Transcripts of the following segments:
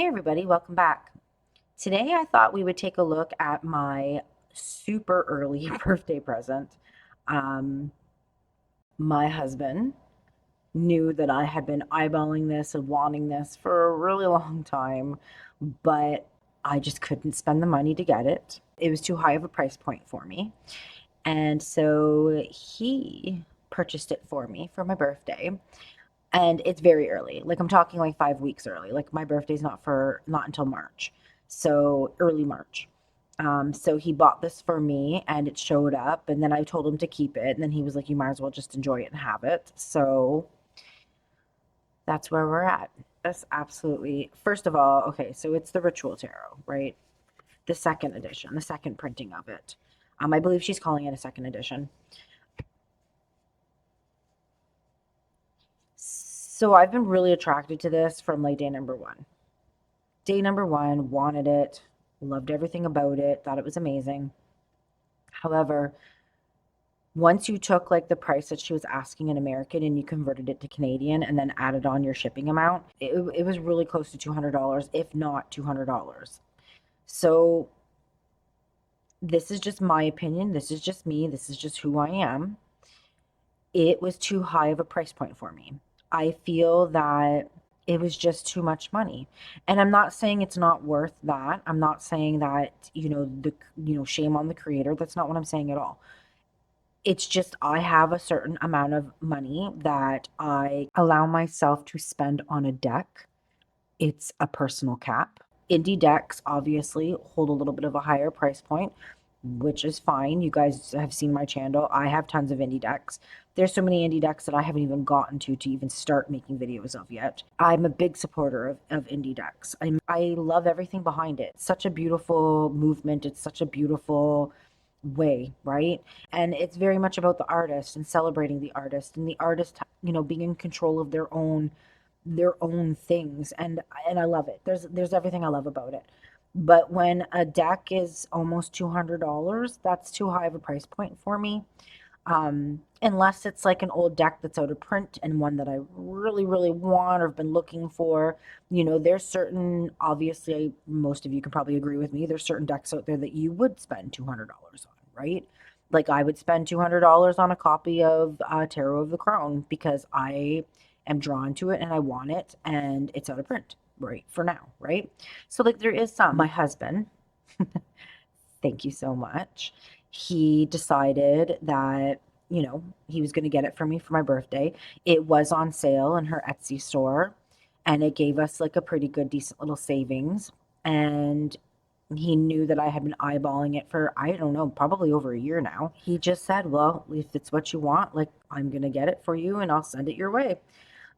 Hey everybody, welcome back. Today I thought we would take a look at my super early birthday present. Um, my husband knew that I had been eyeballing this and wanting this for a really long time, but I just couldn't spend the money to get it. It was too high of a price point for me. And so he purchased it for me for my birthday. And it's very early. Like I'm talking like 5 weeks early. Like my birthday's not until March. So early March. So he bought this for me and it showed up and then I told him to keep it and then he was like, you might as well just enjoy it and have it. So that's where we're at. That's absolutely, first of all, okay, so it's the Ritual Tarot, right? The second edition, the second printing of it. I believe she's calling it a second edition. So I've been really attracted to this from like day number one. Day number one, wanted it, loved everything about it, thought it was amazing. However, once you took like the price that she was asking in American and you converted it to Canadian and then added on your shipping amount, it was really close to $200, if not $200. So this is just my opinion. This is just me. This is just who I am. It was too high of a price point for me. I feel that it was just too much money. And I'm not saying it's not worth that. I'm not saying that, shame on the creator. That's not what I'm saying at all. It's just I have a certain amount of money that I allow myself to spend on a deck. It's a personal cap. Indie decks obviously hold a little bit of a higher price point, which is fine. You guys have seen my channel. I have tons of indie decks. There's so many indie decks that I haven't even gotten to even start making videos of yet. I'm a big supporter of indie decks. I love everything behind it. It's such a beautiful movement. It's such a beautiful way, right? And it's very much about the artist and celebrating the artist and the artist, being in control of their own things, and I love it. There's everything I love about it. But when a deck is almost $200, that's too high of a price point for me. Unless it's like an old deck that's out of print and one that I really, really want or have been looking for. There's certain, obviously, most of you can probably agree with me, there's certain decks out there that you would spend $200 on, right? Like I would spend $200 on a copy of Tarot of the Crown because I am drawn to it and I want it and it's out of print, right? For now, right? So like there is some. My husband, thank you so much. He decided that, he was going to get it for me for my birthday. It was on sale in her Etsy store and it gave us like a pretty good, decent little savings. And he knew that I had been eyeballing it for, I don't know, probably over a year now. He just said, well, if it's what you want, like, I'm going to get it for you and I'll send it your way.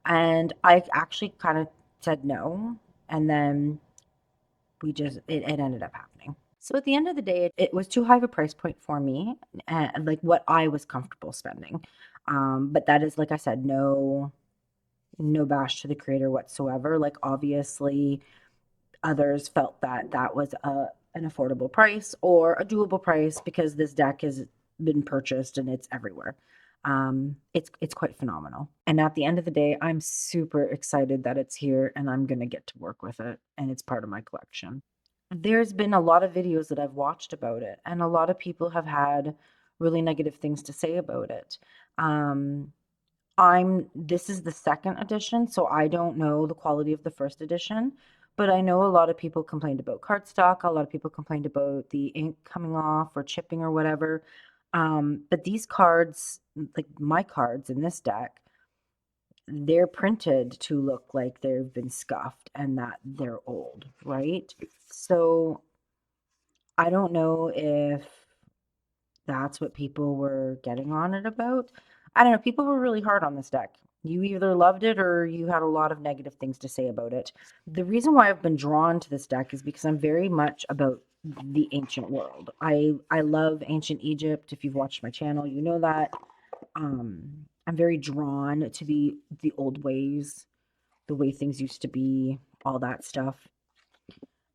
And I actually kind of said no. And then it ended up happening. So at the end of the day, it was too high of a price point for me, and like what I was comfortable spending. But that is, like I said, no bash to the creator whatsoever. Like obviously, others felt that that was an affordable price or a doable price because this deck has been purchased and it's everywhere. It's quite phenomenal. And at the end of the day, I'm super excited that it's here and I'm gonna get to work with it and it's part of my collection. There's been a lot of videos that I've watched about it, and a lot of people have had really negative things to say about it. Um, this is the second edition, so I don't know the quality of the first edition, but I know a lot of people complained about cardstock, a lot of people complained about the ink coming off or chipping or whatever. But these cards, like my cards in this deck, they're printed to look like they've been scuffed and that they're old, right? So I don't know if that's what people were getting on it about. I don't know. People were really hard on this deck. You either loved it or you had a lot of negative things to say about it. The reason why I've been drawn to this deck is because I'm very much about the ancient world. I love ancient Egypt. If you've watched my channel, you know that. I'm very drawn to the old ways, the way things used to be, all that stuff.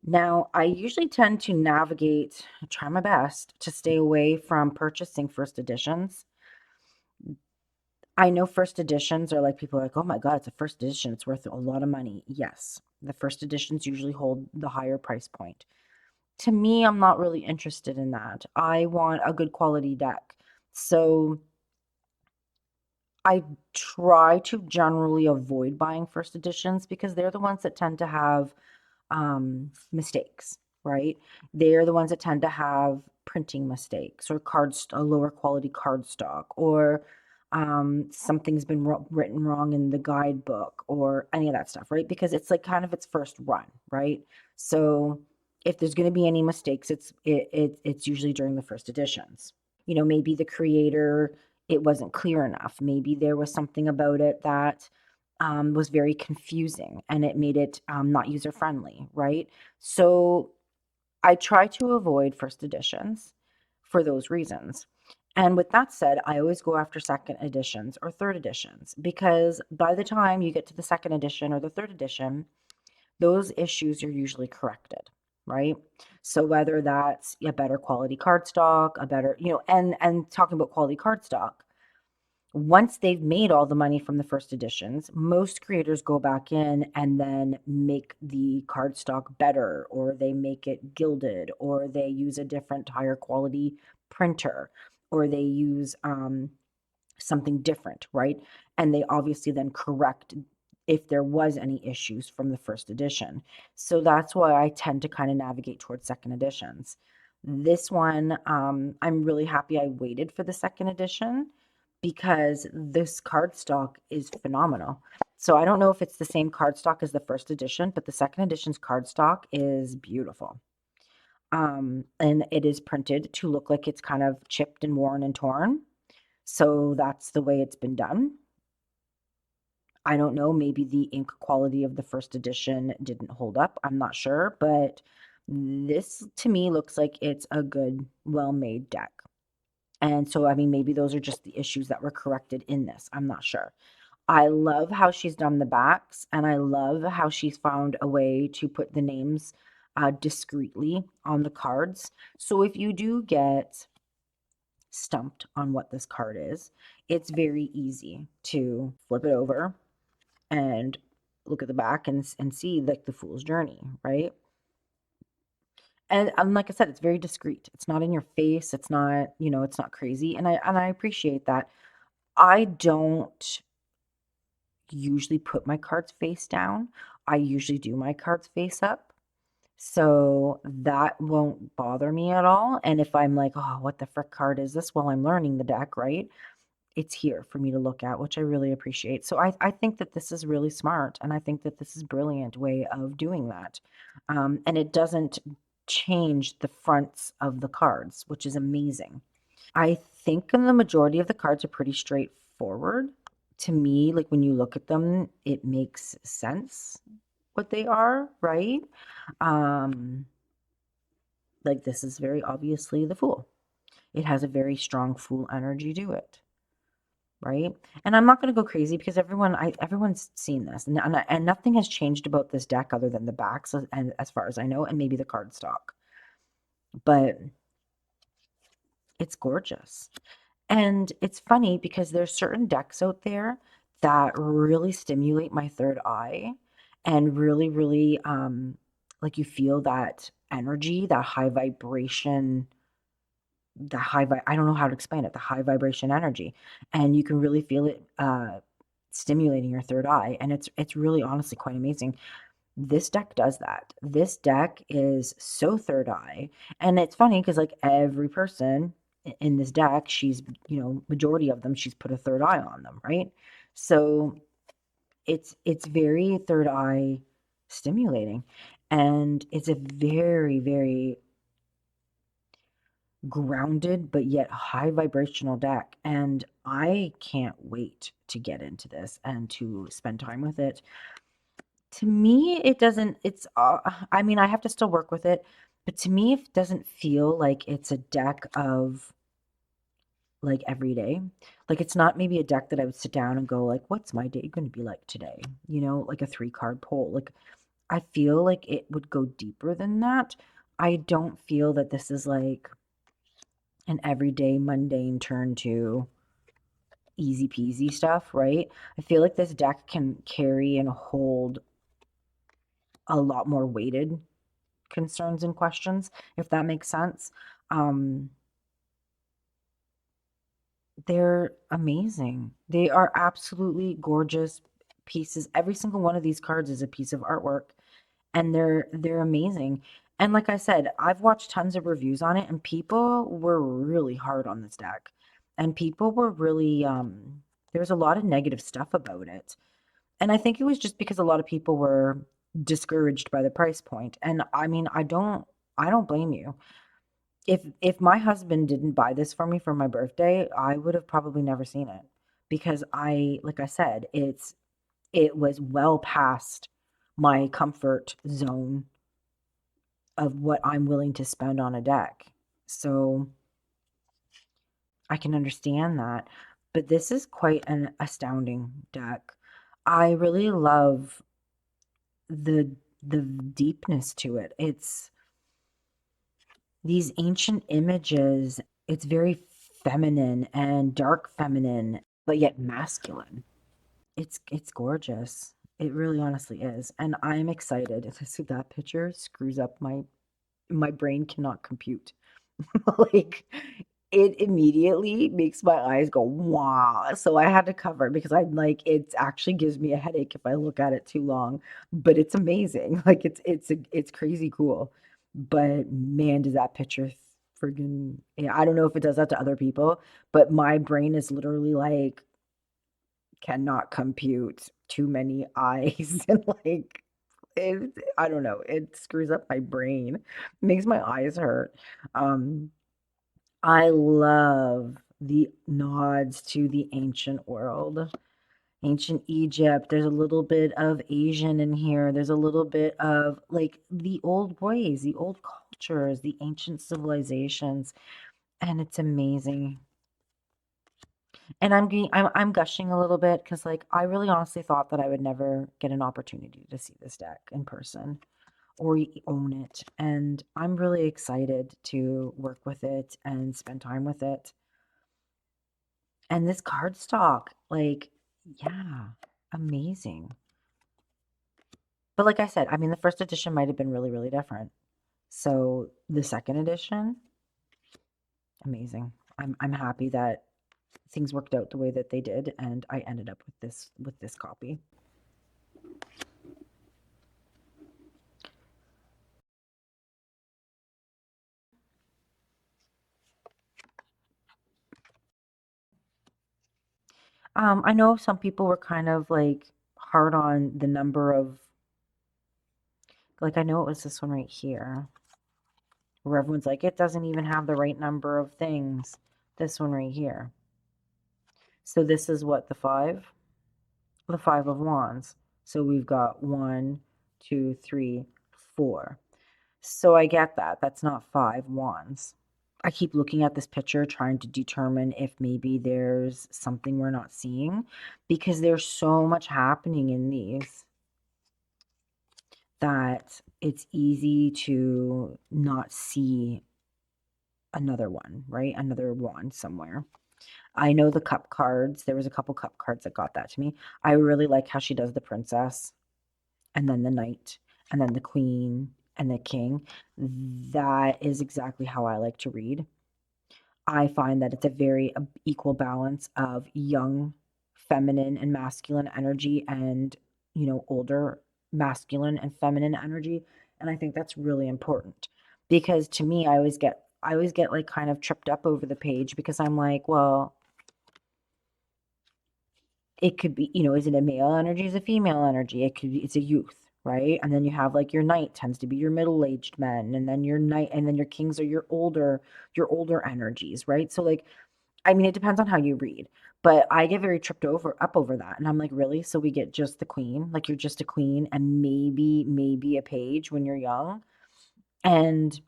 Now, I usually tend to try my best to stay away from purchasing first editions. I know first editions are like people are like, oh my God, it's a first edition. It's worth a lot of money. Yes. The first editions usually hold the higher price point. To me, I'm not really interested in that. I want a good quality deck. So I try to generally avoid buying first editions because they're the ones that tend to have mistakes, right? They're the ones that tend to have printing mistakes or a lower quality cardstock, or something's been written wrong in the guidebook or any of that stuff, right? Because it's like kind of its first run, right? So if there's going to be any mistakes, it's usually during the first editions. Maybe the creator, it wasn't clear enough. Maybe there was something about it that was very confusing and it made it not user friendly, right? So I try to avoid first editions for those reasons. And with that said, I always go after second editions or third editions because by the time you get to the second edition or the third edition, those issues are usually corrected, right? So whether that's a better quality cardstock, a better, and talking about quality cardstock, once they've made all the money from the first editions, most creators go back in and then make the cardstock better, or they make it gilded, or they use a different higher quality printer, or they use something different, right? And they obviously then correct if there was any issues from the first edition. So that's why I tend to kind of navigate towards second editions. This one, I'm really happy I waited for the second edition because this cardstock is phenomenal. So I don't know if it's the same cardstock as the first edition, but the second edition's cardstock is beautiful. And it is printed to look like it's kind of chipped and worn and torn. So that's the way it's been done. I don't know, maybe the ink quality of the first edition didn't hold up. I'm not sure, but this to me looks like it's a good, well-made deck. And so, I mean, maybe those are just the issues that were corrected in this. I'm not sure. I love how she's done the backs, and I love how she's found a way to put the names discreetly on the cards. So if you do get stumped on what this card is, it's very easy to flip it over and look at the back and see like the fool's journey, right? And like I said, it's very discreet. It's not in your face. It's not, it's not crazy. And I appreciate that. I don't usually put my cards face down. I usually do my cards face up. So that won't bother me at all. And if I'm like, oh, what the frick card is this? Well, I'm learning the deck, right? It's here for me to look at, which I really appreciate. So I think that this is really smart, and I think that this is a brilliant way of doing that. And it doesn't change the fronts of the cards, which is amazing. I think the majority of the cards are pretty straightforward. To me, like when you look at them, it makes sense what they are, right? Um, like this is very obviously the Fool. It has a very strong Fool energy to it, right? And I'm not going to go crazy because everyone's seen this, and nothing has changed about this deck other than the backs, and as far as I know, and maybe the card stock. But it's gorgeous, and it's funny because there's certain decks out there that really stimulate my third eye, and really, really, like you feel that energy, that high vibration I don't know how to explain it, the high vibration energy, and you can really feel it stimulating your third eye, and it's really honestly quite amazing. This deck does that. This deck is so third eye, and it's funny because like every person in this deck, she's majority of them, she's put a third eye on them, right? So it's very third eye stimulating, and it's a very, very grounded but yet high vibrational deck, and I can't wait to get into this and to spend time with it. To me, it doesn't it's I mean, I have to still work with it, but to me it doesn't feel like it's a deck of like every day. Like it's not maybe a deck that I would sit down and go like, what's my day going to be like today? Like a 3 card poll. Like I feel like it would go deeper than that. I don't feel that this is like an everyday mundane turn to easy peasy stuff, right? I feel like this deck can carry and hold a lot more weighted concerns and questions, if that makes sense. Um, they're amazing. They are absolutely gorgeous pieces. Every single one of these cards is a piece of artwork, and they're amazing. And like I said, I've watched tons of reviews on it, and people were really hard on this deck. And people were really there's a lot of negative stuff about it. And I think it was just because a lot of people were discouraged by the price point. And I mean, I don't blame you. If my husband didn't buy this for me for my birthday, I would have probably never seen it because like I said, it was well past my comfort zone of what I'm willing to spend on a deck. So I can understand that. But this is quite an astounding deck. I really love the the deepness to it. It's these ancient images, it's very feminine and dark feminine, but yet masculine. It's gorgeous. It really honestly is. And I'm excited. So that picture screws up my brain cannot compute. Like it immediately makes my eyes go wow. So I had to cover it because I'm like it actually gives me a headache if I look at it too long, but it's amazing. Like it's crazy cool. But man, does that picture friggin' yeah, I don't know if it does that to other people, but my brain is literally like cannot compute too many eyes and like I don't know, it screws up my brain, makes my eyes hurt. Um, I love the nods to the ancient world, ancient Egypt. There's a little bit of Asian in here. There's a little bit of like the old ways, the old cultures, the ancient civilizations, and it's amazing. And I'm gushing a little bit because like I really honestly thought that I would never get an opportunity to see this deck in person or own it. And I'm really excited to work with it and spend time with it. And this cardstock, like, yeah, amazing. But like I said, I mean, the first edition might have been really, really different. So the second edition, amazing. I'm happy that things worked out the way that they did, and I ended up with this copy. I know some people were kind of like hard on the number of like I know it was this one right here where everyone's like it doesn't even have the right number of things. This one right here. So this is what the five of wands. So we've got one, two, three, four. So I get that. That's not five wands. I keep looking at this picture trying to determine if maybe there's something we're not seeing because there's so much happening in these that it's easy to not see another one, right? Another wand somewhere. I know the cup cards. There was a couple cup cards that got that to me. I really like how she does the princess and then the knight and then the queen and the king. That is exactly how I like to read. I find that it's a very equal balance of young feminine and masculine energy and, older masculine and feminine energy. And I think that's really important because to me, I always get like kind of tripped up over the page because I'm like, well, it could be, is it a male energy? Is a female energy? It's a youth, right? And then you have like your knight tends to be your middle-aged men, and then your knight, and then your kings are your older energies, right? So like, I mean, it depends on how you read, but I get very tripped up over that, and I'm like, really? So we get just the queen, like you're just a queen, and maybe a page when you're young, and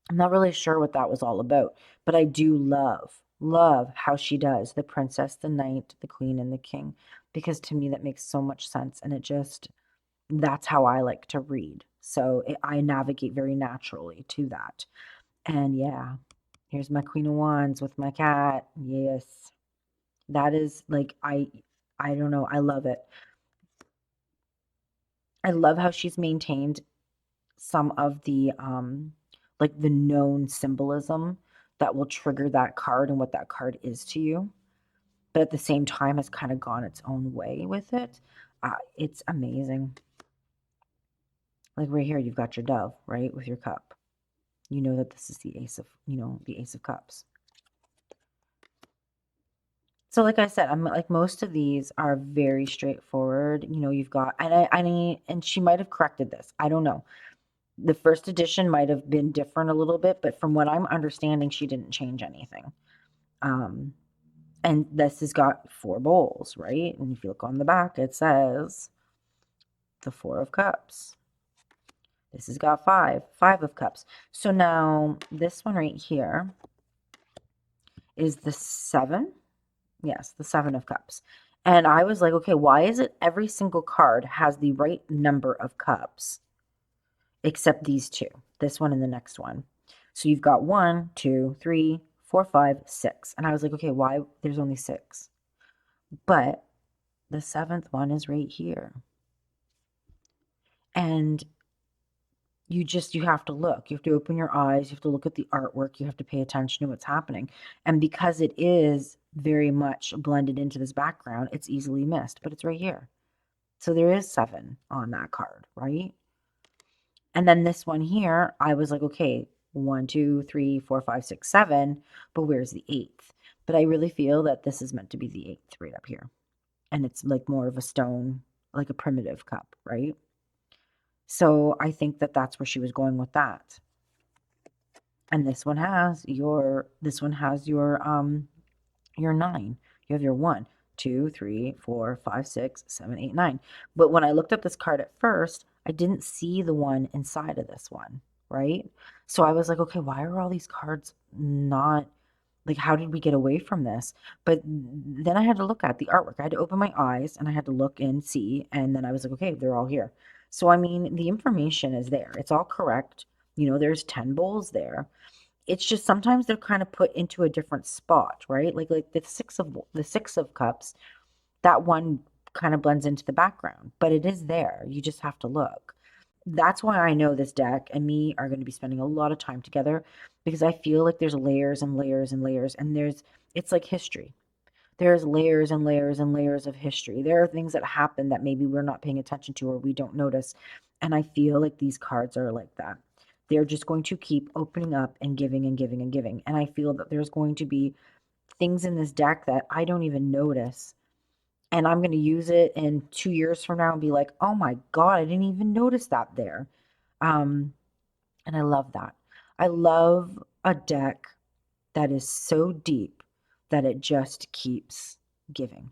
I'm not really sure what that was all about, but I do love how she does the princess, the knight, the queen, and the king, because to me that makes so much sense, and that's how I like to read. So I navigate very naturally to that. And yeah, here's my Queen of Wands with my cat. Yes, that is like I don't know, I love it. I love how she's maintained some of the like the known symbolism that will trigger that card and what that card is to you, but at the same time has kind of gone its own way with it. It's amazing. Like right here, you've got your dove, right, with your cup. You know that this is the ace of, the ace of cups. So like I said, I'm like most of these are very straightforward. You've got, and she might have corrected this. I don't know. The first edition might have been different a little bit, but from what I'm understanding, she didn't change anything. Um, and this has got 4 bowls, right? And if you look on the back, it says the 4 of cups. This has got 5 of cups. So now this one right here is the 7. Yes, the 7 of cups. And I was like, okay, why is it every single card has the right number of cups except these 2, this one and the next one? So you've got 1, 2, 3, 4, 5, 6. And I was like, okay, why there's only 6? But the 7th one is right here. And you have to look. You have to open your eyes. You have to look at the artwork. You have to pay attention to what's happening. And because it is very much blended into this background, it's easily missed, but it's right here. So there is 7 on that card, right? And then this one here, I was like, okay, 1, 2, 3, 4, 5, 6, 7, but where's the 8th? But I really feel that this is meant to be the 8th right up here. And it's like more of a stone, like a primitive cup, right? So I think that that's where she was going with that. And this one has your 9. You have your 1, 2, 3, 4, 5, 6, 7, 8, 9. But when I looked at this card at first, I didn't see the 1 inside of this one, right? So I was like, okay, why are all these cards not, like, how did we get away from this? But then I had to look at the artwork. I had to open my eyes and I had to look and see. And then I was like, okay, they're all here. So, I mean, the information is there. It's all correct. There's 10 bowls there. It's just sometimes they're kind of put into a different spot, right? Like the 6 of cups, that one kind of blends into the background, but it is there. You just have to look. That's why I know this deck and me are going to be spending a lot of time together, because I feel like there's layers and layers and layers, and it's like history. There's layers and layers and layers of history. There are things that happen that maybe we're not paying attention to or we don't notice. And I feel like these cards are like that. They're just going to keep opening up and giving and giving and giving. And I feel that there's going to be things in this deck that I don't even notice. And I'm going to use it in 2 years from now and be like, oh my God, I didn't even notice that there. Um, and I love that. I love a deck that is so deep that it just keeps giving.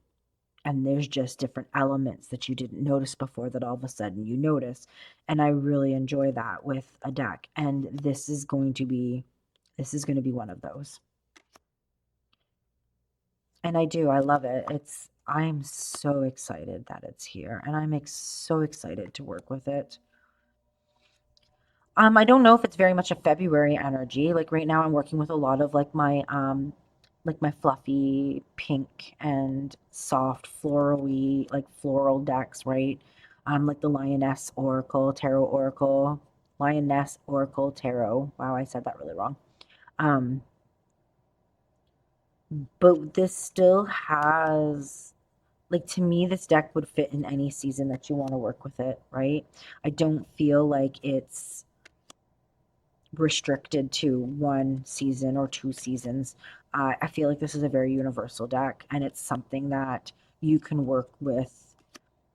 And there's just different elements that you didn't notice before that all of a sudden you notice. And I really enjoy that with a deck. And this is going to be one of those. And I love it. I'm so excited that it's here, and I'm so excited to work with it. I don't know if it's very much a February energy. Like right now I'm working with a lot of like my fluffy pink and soft floral-y, like floral decks, right? Like the Lioness Oracle Tarot. Wow, I said that really wrong. Um, but this still has, like, to me, this deck would fit in any season that you want to work with it, right? I don't feel like it's restricted to one season or 2 seasons. I feel like this is a very universal deck, and it's something that you can work with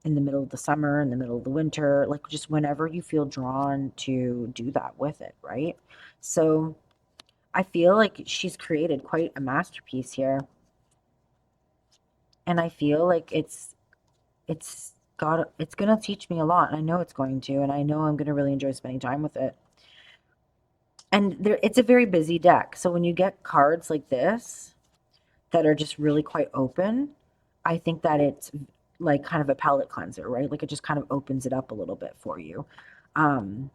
in the middle of the summer, in the middle of the winter, like just whenever you feel drawn to do that with it, right? So I feel like she's created quite a masterpiece here, and I feel like it's gonna teach me a lot, and I know it's going to, and I know I'm gonna really enjoy spending time with it. And it's a very busy deck. So when you get cards like this that are just really quite open, I think that it's like kind of a palate cleanser, right? Like it just kind of opens it up a little bit for you. Um,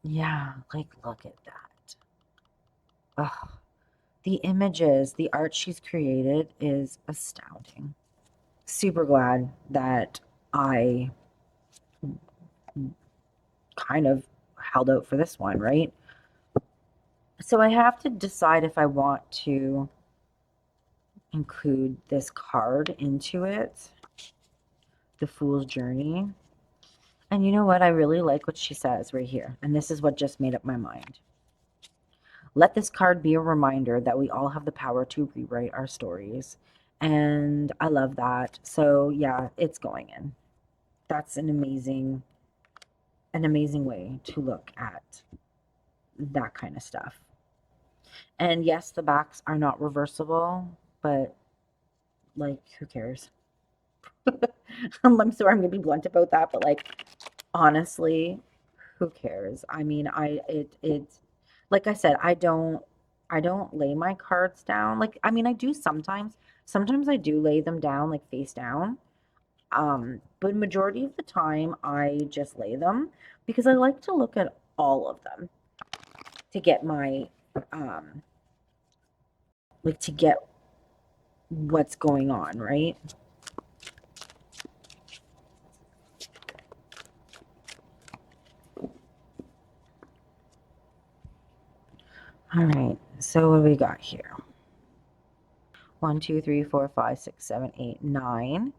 yeah, like look at that. Ugh. The images, the art she's created is astounding. super glad that I kind of held out for this one, right? So I have to decide if I want to include this card into it, the Fool's Journey. And you know what? I really like what she says right here. And this is what just made up my mind. Let this card be a reminder that we all have the power to rewrite our stories. And I love that. So yeah, it's going in. That's an amazing way to look at that kind of stuff. And yes, the backs are not reversible, but like who cares? I'm sorry, I'm gonna be blunt about that, but like honestly, who cares? I mean, it's like I said, I don't lay my cards down. Like I mean, I do sometimes. Sometimes I do lay them down like face down. But majority of the time I just lay them because I like to look at all of them to get my um like to get what's going on, right? All right. So what do we got here? 1, 2, 3, 4, 5, 6, 7, 8, 9.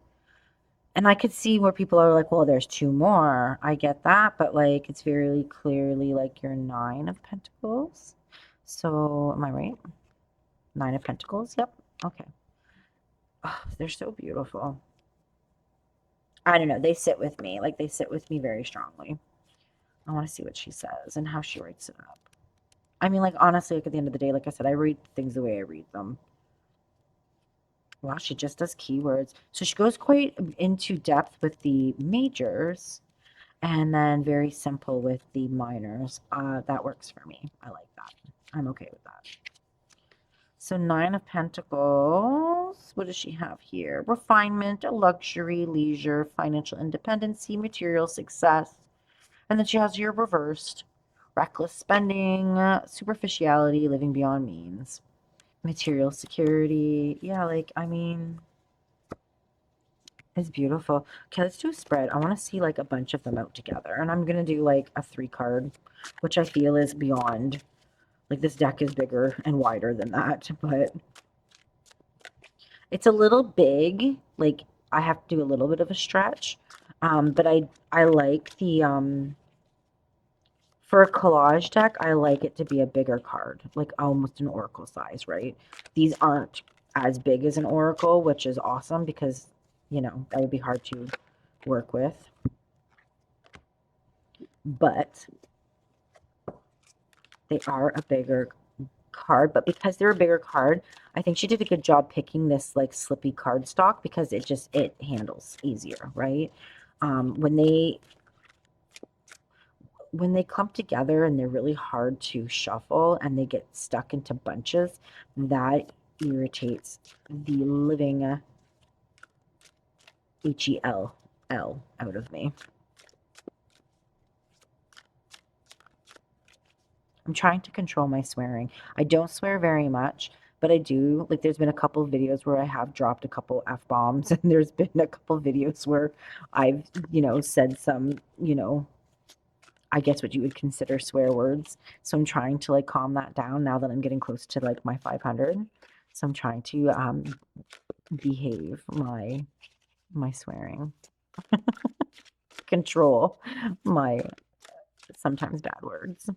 And I could see where people are like, well, there's two more. I get that, but like it's very clearly like your 9 of Pentacles. So am I right? 9 of Pentacles. Yep. Okay. Oh, they're so beautiful. I don't know. They sit with me. Like they sit with me very strongly. I want to see what she says and how she writes it up. I mean, like honestly, like at the end of the day, like I said, I read things the way I read them. Wow, she just does keywords. So she goes quite into depth with the majors and then very simple with the minors. That works for me. I like that. I'm okay with that. So 9 of Pentacles. What does she have here? Refinement, luxury, leisure, financial independency, material success. And then she has your reversed. Reckless spending, superficiality, living beyond means. Material security. Yeah, like, I mean, it's beautiful. Okay, let's do a spread. I want to see like a bunch of them out together. And I'm going to do like a 3 card, which I feel is beyond. Like this deck is bigger and wider than that, but it's a little big. Like I have to do a little bit of a stretch. But I like the for a collage deck, I like it to be a bigger card, like almost an oracle size, right? These aren't as big as an oracle, which is awesome because, you know, that would be hard to work with. But they are a bigger card. But because they're a bigger card, I think she did a good job picking this like slippy card stock because it handles easier, right? When they clump together and they're really hard to shuffle and they get stuck into bunches, that irritates the living Hell out of me. I'm trying to control my swearing. I don't swear very much, but I do. Like, there's been a couple of videos where I have dropped a couple F-bombs, and there's been a couple of videos where I've, said some, I guess what you would consider swear words. So I'm trying to like calm that down now that I'm getting close to like my 500. So I'm trying to behave my swearing, control my sometimes bad words.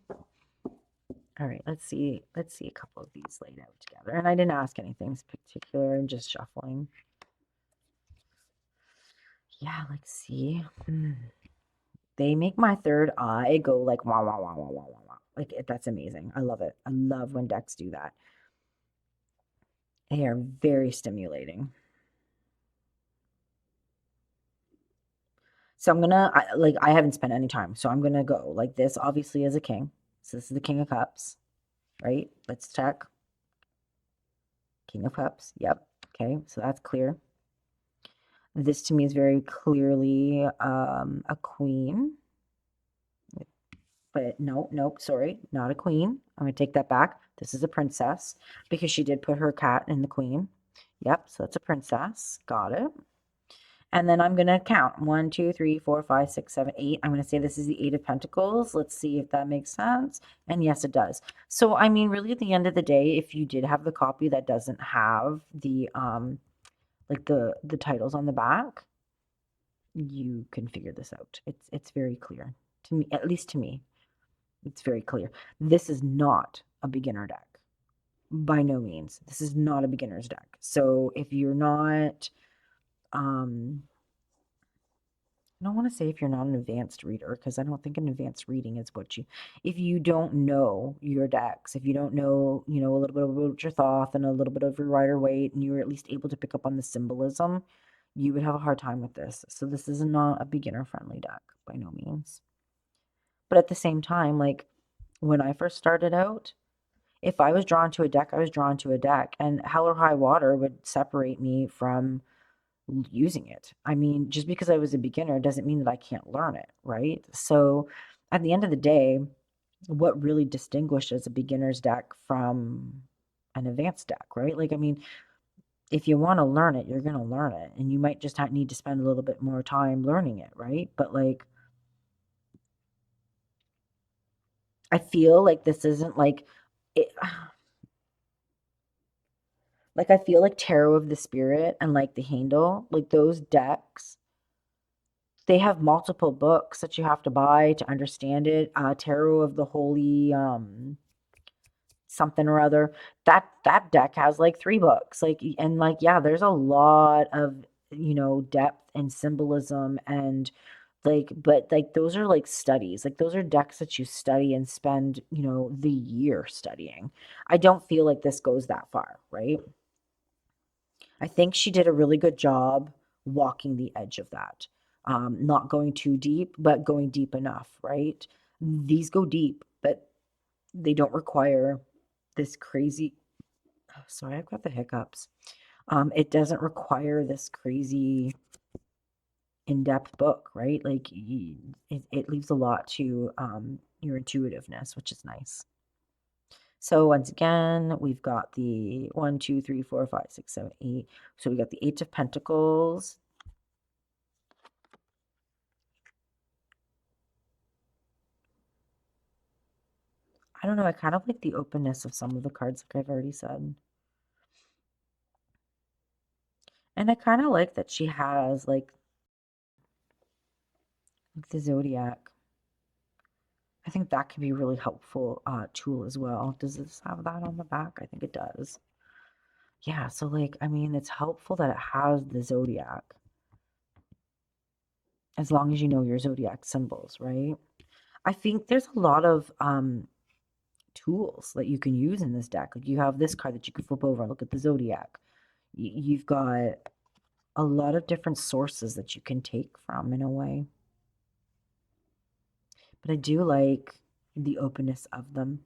All right, let's see a couple of these laid out together. And I didn't ask anything particular, and just shuffling. Yeah, let's see. They make my third eye go like wah wah wah wah wah wah wah. Like that's amazing. I love it. I love when decks do that. They are very stimulating. So I'm gonna I haven't spent any time, so I'm gonna go like this. Obviously, as a king, so this is the King of Cups, right? Let's check. King of Cups. Yep. Okay, so that's clear. This to me is very clearly a queen. But no, nope, sorry, not a queen. I'm gonna take that back. This is a princess because she did put her cat in the queen. Yep, so that's a princess. Got it. And then I'm going to count 1, 2, 3, 4, 5, 6, 7, 8. I'm going to say this is the Eight of Pentacles. Let's see if that makes sense. And yes, it does. So, I mean, really at the end of the day, if you did have the copy that doesn't have the, like the titles on the back, you can figure this out. It's very clear to me, at least to me. It's very clear. This is not a beginner deck. By no means. This is not a beginner's deck. So if you're not, I don't want to say if you're not an advanced reader, because I don't think an advanced reading is what you, if you don't know your decks, if you don't know, a little bit about your Thoth and a little bit of your Rider Waite, and you're at least able to pick up on the symbolism, you would have a hard time with this. So this is not a beginner friendly deck by no means. But at the same time, like when I first started out, if I was drawn to a deck, I was drawn to a deck, and Hell or High Water would separate me from using it. I mean, just because I was a beginner doesn't mean that I can't learn it, right? So at the end of the day, what really distinguishes a beginner's deck from an advanced deck, right? Like, I mean, if you want to learn it, you're going to learn it, and you might just need to spend a little bit more time learning it, right? But like, I feel like this isn't like it, like I feel like Tarot of the Spirit and like the Handle, like those decks, they have multiple books that you have to buy to understand it. Tarot of the Holy something or other. That deck has like 3 books. Like and like yeah, there's a lot of depth and symbolism and like but like those are like studies. Like those are decks that you study and spend, the year studying. I don't feel like this goes that far, right? I think she did a really good job walking the edge of that. Not going too deep, but going deep enough, right? These go deep, but they don't require this crazy. Oh, sorry, I've got the hiccups. It doesn't require this crazy in-depth book, right? Like it leaves a lot to your intuitiveness, which is nice. So once again, we've got the 1, 2, 3, 4, 5, 6, 7, 8. So we got the Eight of Pentacles. I don't know, I kind of like the openness of some of the cards, like I've already said. And I kind of like that she has like the zodiac. I think that can be a really helpful tool as well. Does this have that on the back? I think it does. Yeah, so like, I mean, it's helpful that it has the zodiac as long as you know your zodiac symbols, right? I think there's a lot of tools that you can use in this deck. Like you have this card that you can flip over and look at the zodiac. You've got a lot of different sources that you can take from in a way. But I do like the openness of them.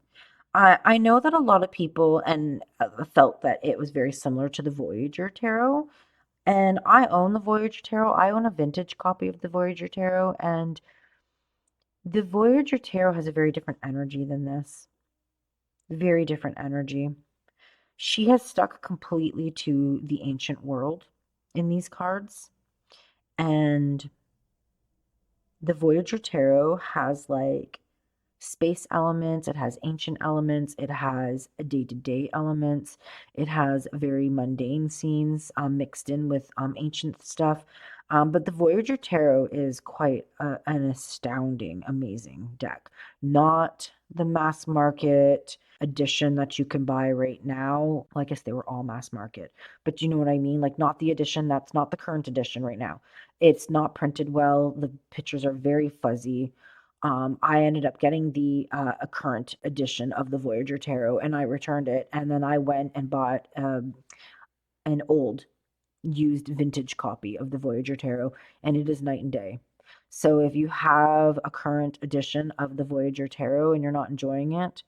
I know that a lot of people and felt that it was very similar to the Voyager Tarot. And I own the Voyager Tarot. I own a vintage copy of the Voyager Tarot. And the Voyager Tarot has a very different energy than this. Very different energy. She has stuck completely to the ancient world in these cards. And the Voyager Tarot has like space elements, it has ancient elements, it has day-to-day elements, it has very mundane scenes mixed in with ancient stuff. But the Voyager Tarot is quite an astounding, amazing deck. Not the mass market edition that you can buy right now. Well, I guess they were all mass market, but you know what I mean? Like, not the edition that's not the current edition right now. It's not printed well. The pictures are very fuzzy. I ended up getting the a current edition of the Voyager Tarot, and I returned it, and then I went and bought an old used vintage copy of the Voyager Tarot, and it is night and day. So if you have a current edition of the Voyager Tarot and you're not enjoying it,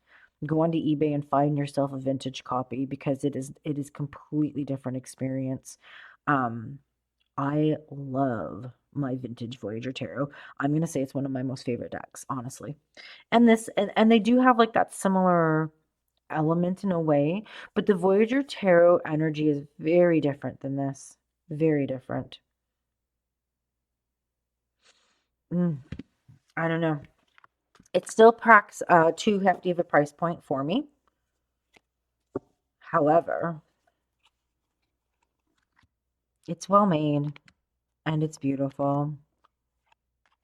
go onto eBay and find yourself a vintage copy because it is completely different experience. Um, I love my vintage Voyager Tarot. I'm gonna say it's one of my most favorite decks, honestly. And they do have like that similar element in a way, but the Voyager Tarot energy is very different than this. Very different. I don't know. It still packs too hefty of a price point for me. However, it's well made and it's beautiful.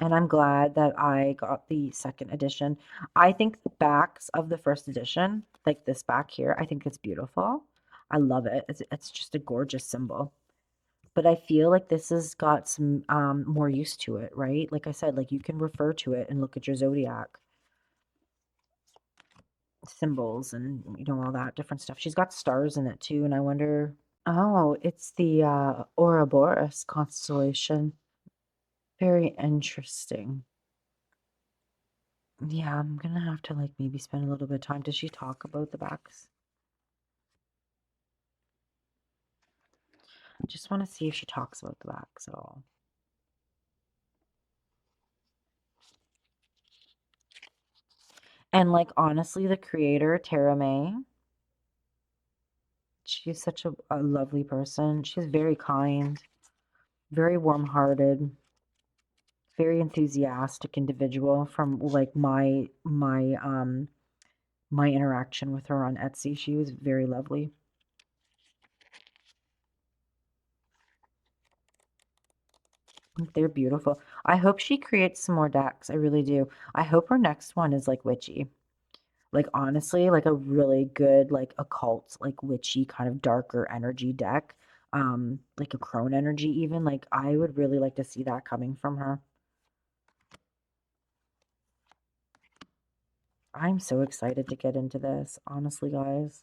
And I'm glad that I got the second edition. I think the backs of the first edition, like this back here, I think it's beautiful. I love it. It's just a gorgeous symbol. But I feel like this has got some more use to it, right? Like I said, like you can refer to it and look at your zodiac symbols and all that different stuff. She's got stars in it too, and I wonder. Oh, it's the Ouroboros constellation. Very interesting. Yeah, I'm gonna have to like maybe spend a little bit of time. Does she talk about the backs? I just want to see if she talks about the backs at all. And like honestly, the creator, Tiera May, she's such a lovely person. She's very kind, very warm-hearted, very enthusiastic individual from like my interaction with her on Etsy. She was very lovely. They're beautiful. I hope she creates some more decks. I really do. I hope her next one is like witchy. Like honestly, like a really good like occult, like witchy kind of darker energy deck. Like a crone energy even. Like I would really like to see that coming from her. I'm so excited to get into this. Honestly, guys.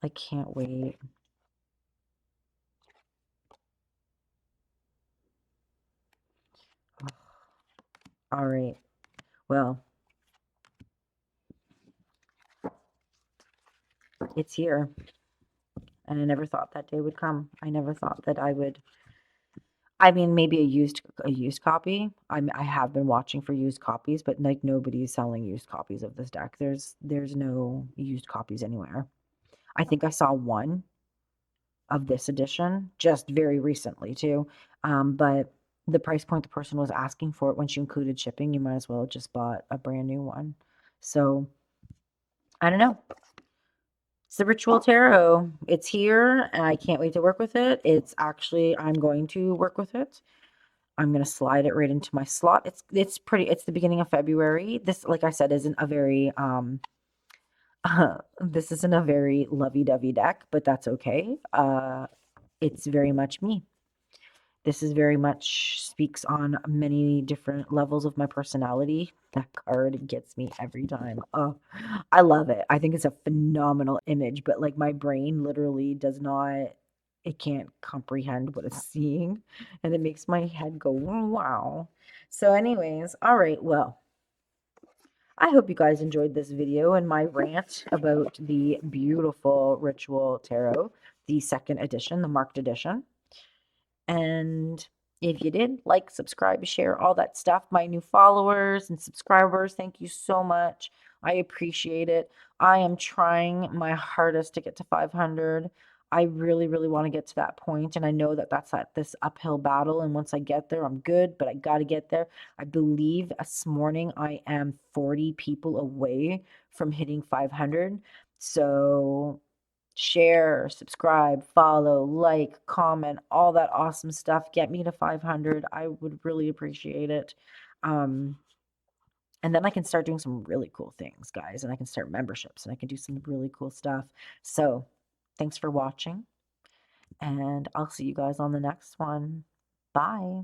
I can't wait. All right. Well, it's here. And I never thought that day would come. I never thought that I would. I mean, maybe a used copy. I have been watching for used copies, but like nobody's selling used copies of this deck. There's no used copies anywhere. I think I saw one of this edition just very recently too. But the price point the person was asking for it when she included shipping, you might as well have just bought a brand new one. So I don't know. It's the Ritual Tarot. It's here, and I can't wait to work with it. It's actually, I'm going to work with it. I'm gonna slide it right into my slot. It's pretty. It's the beginning of February. This, like I said, isn't a very this isn't a very lovey-dovey deck, but that's okay. It's very much me. This is very much speaks on many different levels of my personality. That card gets me every time. Oh, I love it. I think it's a phenomenal image, but like my brain literally does not, it can't comprehend what it's seeing. And it makes my head go, wow. So, anyways, all right, well, I hope you guys enjoyed this video and my rant about the beautiful Ritual Tarot, the second edition, the marked edition. And if you did, like, subscribe, share, all that stuff. My new followers and subscribers, thank you so much. I appreciate it. I am trying my hardest to get to 500. I really, really want to get to that point, and I know that that's at this uphill battle. And once I get there, I'm good, but I got to get there. I believe this morning I am 40 people away from hitting 500. So share, subscribe, follow, like, comment, all that awesome stuff. Get me to 500. I would really appreciate it. Um, and then I can start doing some really cool things, guys, and I can start memberships and I can do some really cool stuff. So, thanks for watching, and I'll see you guys on the next one. Bye.